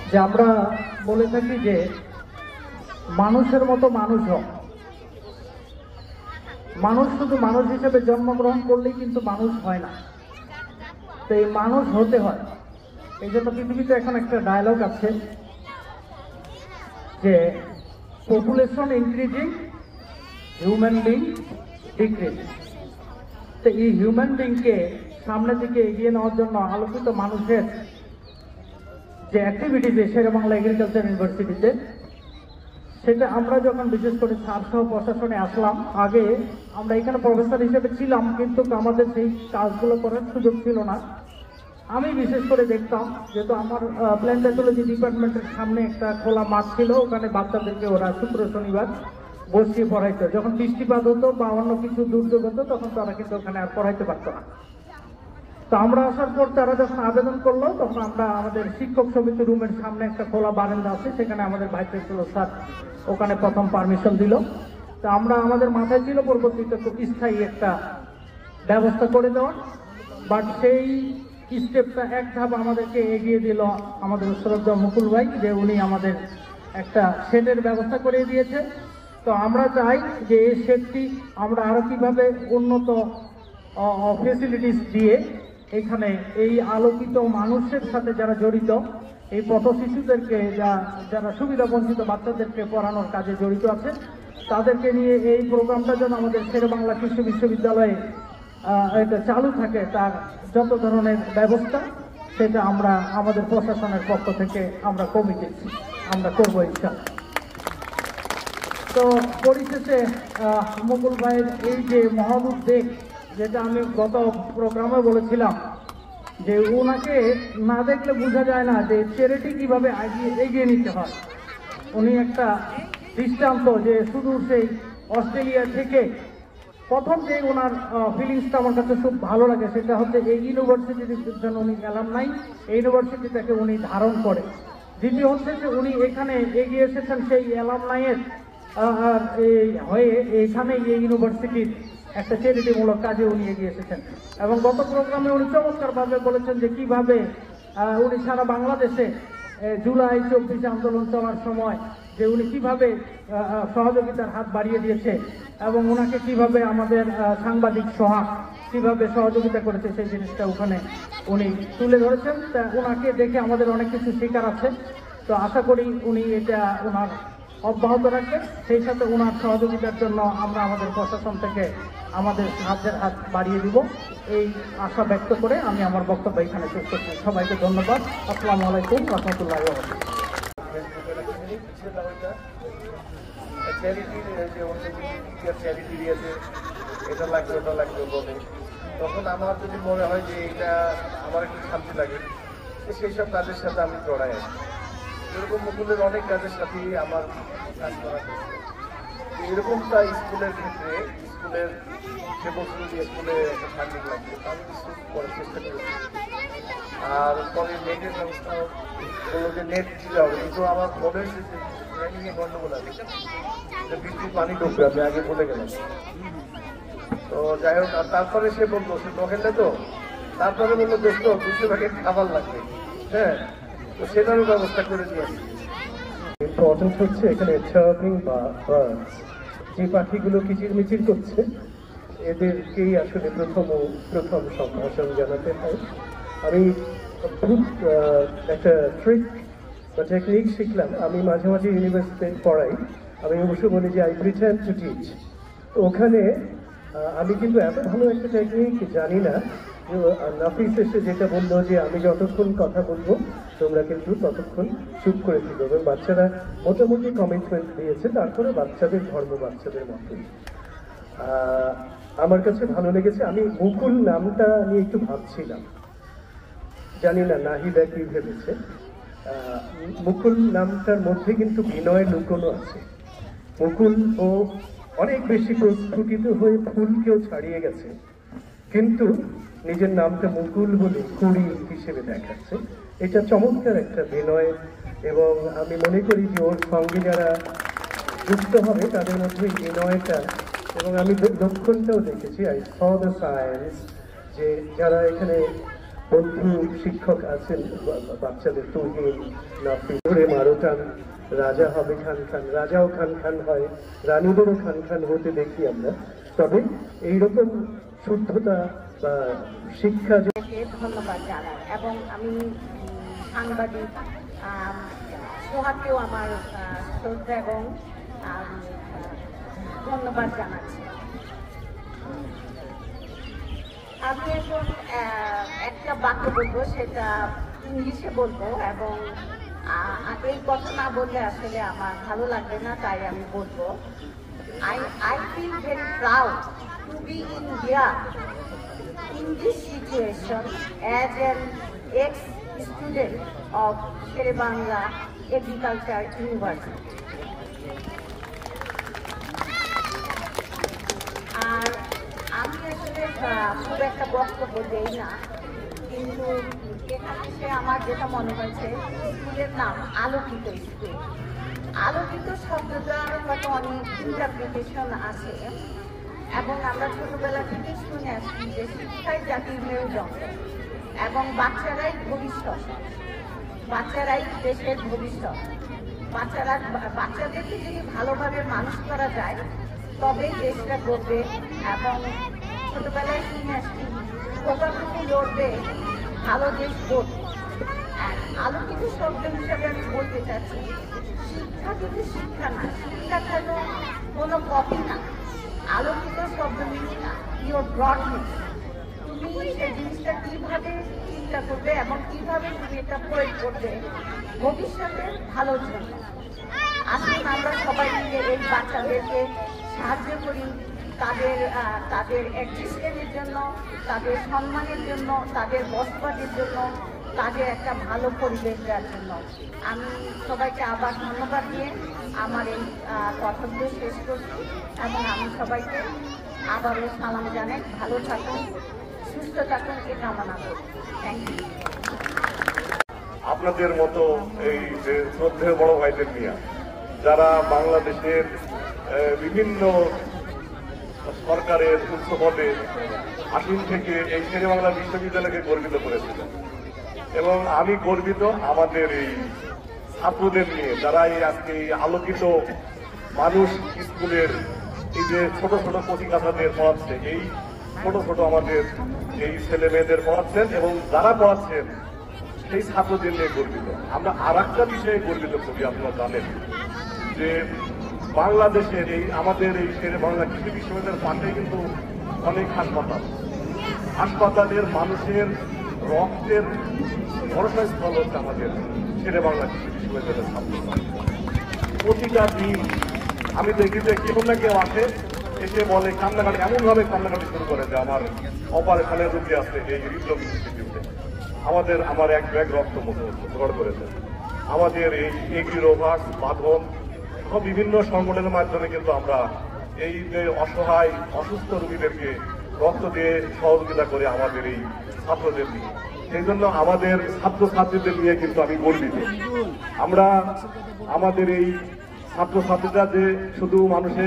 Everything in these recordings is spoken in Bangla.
যে আমরা বলে থাকি যে মানুষের মতো মানুষ হোক। মানুষ শুধু মানুষ হিসেবে জন্মগ্রহণ করলেই কিন্তু মানুষ হয় না, তো এই মানুষ হতে হয়। এই জন্য পৃথিবীতে এখন একটা ডায়লগ আছে যে population increasing, human being decreasing. তো এই হিউম্যান বিংকে সামনের দিকে এগিয়ে নেওয়ার জন্য আলোকিত মানুষের যে অ্যাক্টিভিটিতে শেরেবাংলা এগ্রিকালচার ইউনিভার্সিটিতে, সেটা আমরা যখন বিশেষ করে স্যারসহ প্রশাসনে আসলাম, আগে আমরা এখানে প্রফেসর হিসেবে ছিলাম কিন্তু আমাদের সেই কাজগুলো করার সুযোগ ছিল না। আমি বিশেষ করে দেখতাম, যেহেতু আমার প্ল্যান্টেটোলজি ডিপার্টমেন্টের সামনে একটা খোলা মাঠ ছিল, ওখানে বাচ্চাদেরকে ওরা শুক্র শনিবার বসিয়ে পড়াইতো। যখন বৃষ্টিপাত হতো বা অন্য কিছু দুর্যোগ হতো তখন তারা কিন্তু ওখানে আর পড়াইতে পারতো না। তো আমরা আসার পর তারা যখন আবেদন করলো, তখন আমরা আমাদের শিক্ষক সমিতি রুমের সামনে একটা খোলা বারান্দা আছে, সেখানে আমাদের ভাইস চ্যান্সেলর স্যার ওখানে প্রথম পারমিশন দিল। তো আমরা আমাদের মাথায় ছিল পরবর্তীতে খুব স্থায়ী একটা ব্যবস্থা করে দেওয়ার, বাট সেই স্টেপটা এক ধাপ আমাদেরকে এগিয়ে দিল আমাদের শ্রদ্ধা মুকুল ভাই, যে উনি আমাদের একটা শেডের ব্যবস্থা করে দিয়েছে। তো আমরা চাই যে এই শেডটি আমরা আরো কিভাবে উন্নত ফেসিলিটিস দিয়ে এখানে এই আলোকিত মানুষের সাথে যারা জড়িত, এই পথ শিশুদেরকে যারা সুবিধা বঞ্চিত বাচ্চাদেরকে পড়ানোর কাজে জড়িত আছে, তাদেরকে নিয়ে এই প্রোগ্রামটা যেন আমাদের শেরেবাংলা কৃষি বিশ্ববিদ্যালয়ে এটা চালু থাকে, তার যত ধরনের ব্যবস্থা সেটা আমরা আমাদের প্রশাসনের পক্ষ থেকে আমরা কমিটি আমরা করবো ইনশাআল্লাহ। তো পরিশেষে মুকুল ভাইয়ের এই যে মহৎ উদ্যোগ, যেটা আমি গত প্রোগ্রামে বলেছিলাম যে ওনাকে না দেখলে বোঝা যায় না যে চ্যারিটি কিভাবে এগিয়ে নিতে হয়। উনি একটা দৃষ্টান্ত, যে শুধু সেই অস্ট্রেলিয়া থেকে প্রথম যে ওনার ফিলিংসটা আমার কাছে খুব ভালো লাগে, সেটা হচ্ছে এই ইউনিভার্সিটির জন্য উনি অ্যালামনাই, এই ইউনিভার্সিটিটাকে উনি ধারণ করে। দ্বিতীয় হচ্ছে যে উনি এখানে এগিয়ে এসেছেন সেই অ্যালামনাইয়ের হয়ে এখানে এই ইউনিভার্সিটির একটা চ্যারিটিমূলক কাজে উনি এগিয়ে এসেছেন। এবং গত প্রোগ্রামে উনি চমৎকারভাবে বলেছেন যে কিভাবে উনি সারা বাংলাদেশে জুলাই 24 আন্দোলন চলার সময় যে উনি কিভাবে সহযোগিতার হাত বাড়িয়ে দিয়েছে এবং ওনাকে কিভাবে আমাদের সাংবাদিক সোহাগ কিভাবে সহযোগিতা করেছে, সেই জিনিসটা ওখানে উনি তুলে ধরেছেন। তা ওনাকে দেখে আমাদের অনেক কিছু শেখার আছে। তো আশা করি উনি এটা ওনার অব্যাহত রাখবেন। সেই সাথে ওনার সহযোগিতার জন্য আমরা আমাদের প্রশাসন থেকে আমাদের সাহায্যের হাত বাড়িয়ে দিব, এই আশা ব্যক্ত করে আমি আমার বক্তব্য এখানে শেষ করছি। সবাইকে ধন্যবাদ। আসসালামু আলাইকুম রহমতুল্লাহ। এটা লাগবে ওটা লাগবে বলে, তখন আমার যদি মনে হয় যে এটা আমার একটু শান্তি লাগে, সেই সব কাজের সাথে আমি জড়াই আছি। এরকম মুকুলের অনেক কাজের সাথে আমার কাজ করা হয়েছে। এরকমটা স্কুলের ক্ষেত্রে, স্কুলের সে বছর স্কুলে একটা ফান্ডিং লাগবে, আমি কিছু করার চেষ্টা করেছি। আর পরে নেটের ব্যবস্থা হলো যে নেট দিতে হবে, কিন্তু আমার মনে হয়েছে যে ট্রেনিংয়ে গন্ডগোল আছে, বৃষ্টির পানি ঢুকবে, আমি আগে বলে গেলাম। তো যাই হোক, তারপরে সে বললো সে নহেলে তো, তারপরে বললো দোস্ত 200 ভাগের খাবার লাগবে, হ্যাঁ, তো সেটারও ব্যবস্থা করে দিয়েছি। ইম্পর্টেন্ট হচ্ছে এখানে চার্পিং বা বার্ডস, যে পাখিগুলো কিচিরমিচির করছে, এদেরকেই আসলে প্রথম সম্ভাষণ জানাতে হয়। আমি খুব একটা ট্রিক বা টেকনিক শিখলাম। আমি মাঝে মাঝে ইউনিভার্সিটিতে পড়াই, আমি অবশ্য বলি যে আই প্রিটেন্ড টু টিচ। ওখানে আমি কিন্তু এত ভালো একটা টেকনিক জানি না। নাফিস এসে যেটা বললো যে আমি যতক্ষণ কথা বলবো তোমরা কিন্তু ততক্ষণ চুপ করে থাকবে, এবং বাচ্চারা মোটামুটি কমিটমেন্ট দিয়েছে। তারপরে বাচ্চাদের ধর্ম বাচ্চাদের মতোই আমার কাছে ভালো লেগেছে। আমি মুকুল নামটা নিয়ে একটু ভাবছিলাম, জানি না নাহিদা কি ভেবেছে। মুকুল নামটার মধ্যে কিন্তু বিনয় লুকোনো আছে। মুকুল ও অনেক বেশি প্রস্ফুটিত হয়ে ফুলকেও ছাড়িয়ে গেছে, কিন্তু নিজের নামটা মুকুল বলে কুড়ি হিসেবে দেখাচ্ছে। এটা চমৎকার একটা বিনয়, এবং আমি মনে করি যে ওর সঙ্গে যারা যুক্ত হবে তাদের মধ্যে বিনয়টা, এবং আমি লক্ষণটাও দেখেছি, আই স দ্য সায়েন্স, যে যারা এখানে বন্ধু শিক্ষক আছেন বাচ্চাদের তুহিন নাফিসরে মারোটান রাজা হবে খান খান, রাজাও খান খান হয়, রানীদেরও খান খান হতে দেখি আমরা। তবে এইরকম শুদ্ধতা বা শিক্ষা ধন্যবাদ জানাই এবং আমি সাংবাদিক সোহাগকেও আমার শ্রদ্ধা এবং ধন্যবাদ জানাচ্ছি। আমি এখন একটা বাক্য বলবো, সেটা ইংলিশে বলবো এবং এই কথা না বললে আসলে আমার ভালো লাগবে না, তাই আমি বলবো। I feel very proud to be in here in this situation as an ex-student of Sherebangla Agriculture University. আর আমি আসলে খুব একটা বক্তব্য দেই না, কিন্তু এখানে সে আমার যেটা মনে হয়েছে, স্কুলের নাম আলোকিত স্কুল। আলোকিত শব্দটার হয়তো অনেক ইন্টারপ্রিটেশন আছে এবং আমরা ছোটবেলা থেকে শুনে আসছি যে শিক্ষাই জাতির মেরুদণ্ড এবং বাচ্চারাই ভবিষ্যৎ, বাচ্চারাই দেশের ভবিষ্যৎ। বাচ্চাদেরকে যদি ভালোভাবে মানুষ করা যায় তবেই দেশটা গড়বে। এবং ছোটবেলায় শুনে আসছি প্রজাতন্ত্র লড়বে, ভালো দেশ গড়বে। আলোকিত শব্দ হিসাবে আমি বলতে চাচ্ছি, শিক্ষা কিন্তু শিক্ষা না, শিক্ষা যেন কোনো কপি না। আলোকিত শব্দ মিনি না, ইউর ব্রডনেস। তুমি সেই জিনিসটা কিভাবে চিন্তা করবে এবং কিভাবে তুমি এটা প্রয়োগ করবে ভবিষ্যতের ভালোর জন্য। আসুন আমরা সবাই মিলে এই বাচ্চাদেরকে সাহায্য করি, তাদের এক্সিস্টেন্সের জন্য, তাদের সম্মানের জন্য, তাদের বসবাসের জন্য, তাদের একটা ভালো পরিবেশ দেওয়ার জন্য। আমি সবাইকে আবার ধন্যবাদ দিয়ে আমার এই কথাগুলো শেষ করছি এবং আমি সবাইকে আবারও সালাম জানাই। ভালো থাকুন, সুস্থ থাকুন, এ কামনা করি। Thank you. আপনাদের মতো এই যে শ্রদ্ধেয় বড় ভাইদের নিয়ে যারা বাংলাদেশের বিভিন্ন সরকারের উচ্চ পদে আসীন থেকে এই শেরেবাংলা বিশ্ববিদ্যালয়কে গর্বিত করেছিলেন, এবং আমি গর্বিত আমাদের এই ছাত্রদের নিয়ে যারা এই আজকে এই আলোকিত মানুষ স্কুলের এই যে ছোট ছোট কচিকাছাদের পড়াচ্ছে, এই ছোট ছোট আমাদের এই ছেলে মেয়েদের পড়াচ্ছেন এবং যারা পড়াচ্ছেন সেই ছাত্রদের নিয়ে গর্বিত। আমরা আর একটা বিষয়ে গর্বিত করি, আপনারা জানেন যে বাংলাদেশের এই আমাদের এই শেরেবাংলা কৃষি বিশ্ববিদ্যালয়ের পাশে কিন্তু অনেক হাসপাতালের মানুষের রক্তের ভরসাস্থল হচ্ছে আমাদের শেরেবাংলা কৃষি বিশ্ববিদ্যালয়ের ছাত্র। প্রতিটা দিন আমি দেখি যে কেউ না কেউ আসে, এসে বলে কান্নাকাটি, এমনভাবে কান্নাকাটি শুরু করে যে আমার অপারেশনের রুগী আছে এই হৃদরোগ ইনস্টিটিউটে, আমার এক ব্যাগ রক্ত মতো জোগাড় করেছে। আমাদের এই এগ্রি রোভার্স বাঁধন সব বিভিন্ন সংগঠনের মাধ্যমে কিন্তু আমরা এই যে অসহায় অসুস্থ রোগীদেরকে রক্ত দিয়ে সহযোগিতা করে আমাদের এই ছাত্রদের নিয়ে। সেই জন্য আমাদের ছাত্রছাত্রীদের নিয়ে কিন্তু আমি গর্বিত। আমরা আমাদের এই ছাত্রছাত্রীরা যে শুধু মানুষে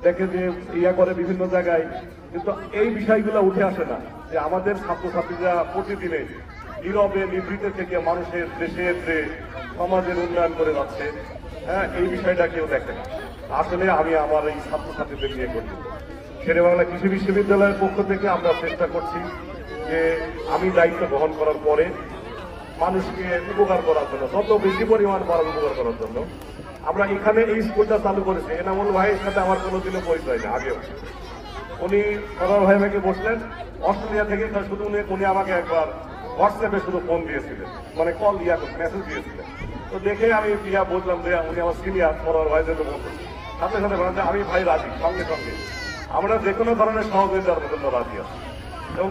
দেখে যে ইয়া করে বিভিন্ন জায়গায়, কিন্তু এই বিষয়গুলো উঠে আসে না যে আমাদের ছাত্রছাত্রীরা প্রতিদিনে নীরবে নিভৃতে থেকে মানুষের দেশের যে সমাজের উন্নয়ন করে যাচ্ছে, হ্যাঁ, এই বিষয়টা কেউ দেখে না। আসলে আমি আমার এই ছাত্রছাত্রীদের নিয়ে করি। শেরেবাংলা কৃষি বিশ্ববিদ্যালয়ের পক্ষ থেকে আমরা চেষ্টা করছি যে আমি দায়িত্ব গ্রহণ করার পরে মানুষকে উপকার করার জন্য, যত বেশি পরিমাণ পারার উপকার করার জন্য আমরা এখানে এই স্কুলটা চালু করেছি। এনামুল ভাইয়ের সাথে আমার কোনোদিনও পরিচয় না, আগেও উনি সদর ভাই আমাকে বসলেন অস্ট্রেলিয়া থেকে, শুধু উনি আমাকে একবার হোয়াটসঅ্যাপে শুধু ফোন দিয়েছিলেন, মানে কল মেসেজ দিয়েছিলেন। তো দেখে আমি বুঝলাম যে উনি আমার সিনিয়র সদর ভাই যেহেতু বলতেন, সাথে সাথে বলেন যে আমি ভাই রাজি, সঙ্গে সঙ্গে আমরা যে কোনো ধরনের সহযোগিতার জন্য রাজি আছি। এবং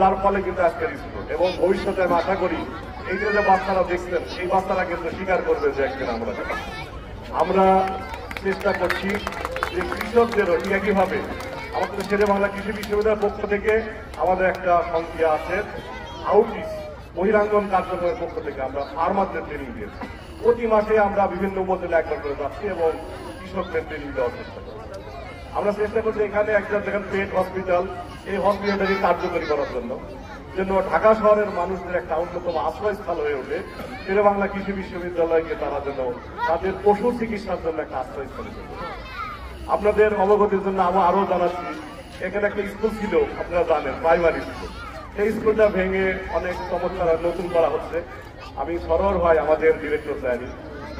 যার ফলে কিন্তু আজকের স্কুল এবং ভবিষ্যতে আমি আশা করি এই যে বাচ্চারা দেখছেন, এই বাচ্চারা কিন্তু স্বীকার করবে যে একদিন আমরা চেষ্টা করছি যে কৃষকদেরও ঠিক একইভাবে আমাদের শেরেবাংলা কৃষি বিশ্ববিদ্যালয়ের পক্ষ থেকে আমাদের একটা সংখ্যা আছে আউটরিচ বহিরাঙ্গন কার্যক্রমের পক্ষ থেকে আমরা ফার্মারদের ট্রেনিং দিয়েছি। প্রতি মাসে আমরা বিভিন্ন উপজেলা একবার করে যাচ্ছি এবং কৃষকদের ট্রেনিং দেওয়ার চেষ্টা করছি। আমরা চেষ্টা করছি এখানে একটা যেখানে পেট হসপিটাল, এই হসপিটালটাকে কার্যকরী করার জন্য জন্য ঢাকা শহরের মানুষদের একটা অন্যতম আশ্রয়স্থল হয়ে ওঠে শেরেবাংলা কৃষি বিশ্ববিদ্যালয়কে তারা যেন তাদের পশু চিকিৎসার জন্য একটা আশ্রয়স্থল হয়ে ওঠে। আপনাদের অবগতির জন্য আমি আরো জানাচ্ছি, এখানে একটা স্কুল ছিল, আপনারা জানেন, প্রাইমারি স্কুল। সেই স্কুলটা ভেঙে অনেক চমৎকার নতুন করা হচ্ছে। আমি সরোয়ার ভাই আমাদের ডিরেক্টর স্যারই,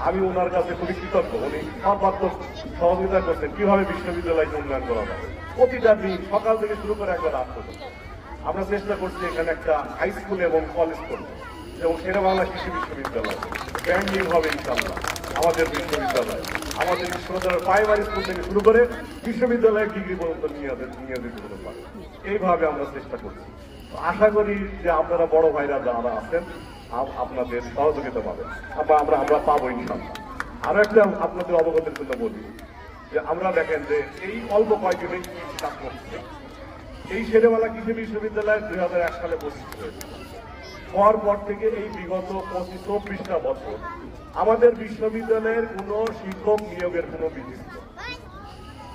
আমি ওনার কাছে খুবই কৃতজ্ঞ। উনি সর্বাত্মক সহযোগিতা করছেন কিভাবে বিশ্ববিদ্যালয়কে উন্নয়ন করা যায়। প্রতিটা দিন সকাল থেকে শুরু করে একবার রাত পর্যন্ত আমরা চেষ্টা করছি এখানে একটা হাই স্কুল এবং কলেজ করবো, এবং শেরেবাংলা কৃষি বিশ্ববিদ্যালয় ব্র্যান্ডিং হবে ইনশাআল্লাহ। আমাদের বিশ্ববিদ্যালয় আমাদের বিশ্ববিদ্যালয়ের প্রাইমারি স্কুল থেকে শুরু করে বিশ্ববিদ্যালয়ের ডিগ্রি পর্যন্ত নিয়ে যেতে হতে পারে, এইভাবে আমরা চেষ্টা করছি। আশা করি যে আপনারা বড় ভাইরা যারা আছেন আপনাদের সহযোগিতা পাবেন, আমরা পাবো ইনশাআল্লাহ। আরো একটা আপনাদের অবগতির জন্য বলি যে আমরা দেখেন যে এই অল্প কয়েকদিনে কাজ করছে। এই শেরেবাংলা কৃষি বিশ্ববিদ্যালয় 2001 সালে প্রতিষ্ঠিত হয়েছে। হওয়ার পর থেকে এই বিগত 25-24টা বছর আমাদের বিশ্ববিদ্যালয়ের কোনো শিক্ষক নিয়োগের কোনো বিধি ছিল না।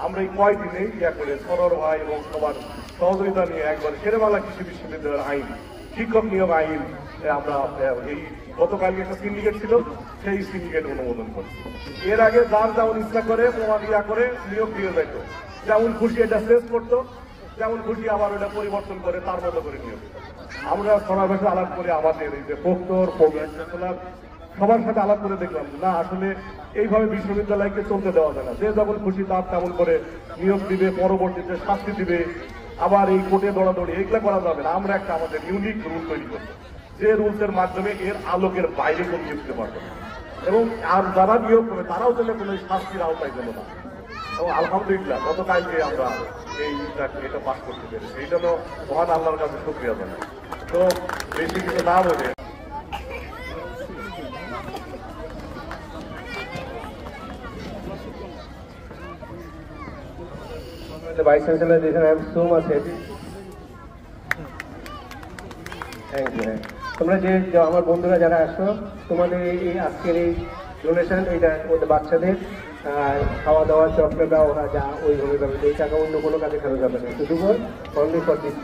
আমরা এই কয়দিনেই করে সরোয়ার ভাই এবং সবার সহযোগিতা নিয়ে একবার শেরেবাংলা কৃষি বিশ্ববিদ্যালয়ের আইন, শিক্ষক নিয়োগ আইন, আমরা এই গতকালকে একটা সিন্ডিকেট ছিল, সেই সিন্ডিকেট অনুমোদন করছি। এর আগে যার যেমন ইচ্ছা করে প্রমাণিয়া করে নিয়োগ দিয়ে যেত, যেমন খুশি এটা শেষ করতো, যেমন খুশি আবার ওটা পরিবর্তন করে তার মতো করে নিয়োগ। আমরা সমাবেশে আলাপ করে আমাদের এই যে প্রক্টর সবার সাথে আলাপ করে দেখলাম না, আসলে এইভাবে বিশ্ববিদ্যালয়কে চলতে দেওয়া যায় না। যে যখন খুশি তার তেমন করে নিয়োগ দিবে, পরবর্তীতে শাস্তি দিবে, আবার এই কোর্টে দৌড়াদৌড়ি, এগুলা করা যাবে না। আমরা একটা আমাদের ইউনিক রুল তৈরি করবো, যে রুলসের মাধ্যমে এর আলোকের বাইরে কোনো নিয়োগ দিতে পারবে না, এবং আর যারা নিয়োগ করবে তারাও যেন কোনো শাস্তির আওতায় যেন না। এবং আলহামদুলিল্লাহ গতকালকে আমরা এটা পাস করতে পেরেছি, এই জন্য মহান আল্লাহর কাছে শুকরিয়া জানাই। তো বেশি কিছু না বলে The Vice Chancellor, I am so much happy. Thank you. তোমরা যে আমার বন্ধুরা যারা আসো, তোমাদের এই আজকের এই ডোনেশন, এটা ওদের বাচ্চাদের খাওয়া দাওয়া, চকলেট দেওয়া, ওরা যা ওইভাবে যাবে, এই টাকা অন্য কোনো কাজে খরচ যাবে না, শুধু অনলি ফর দিস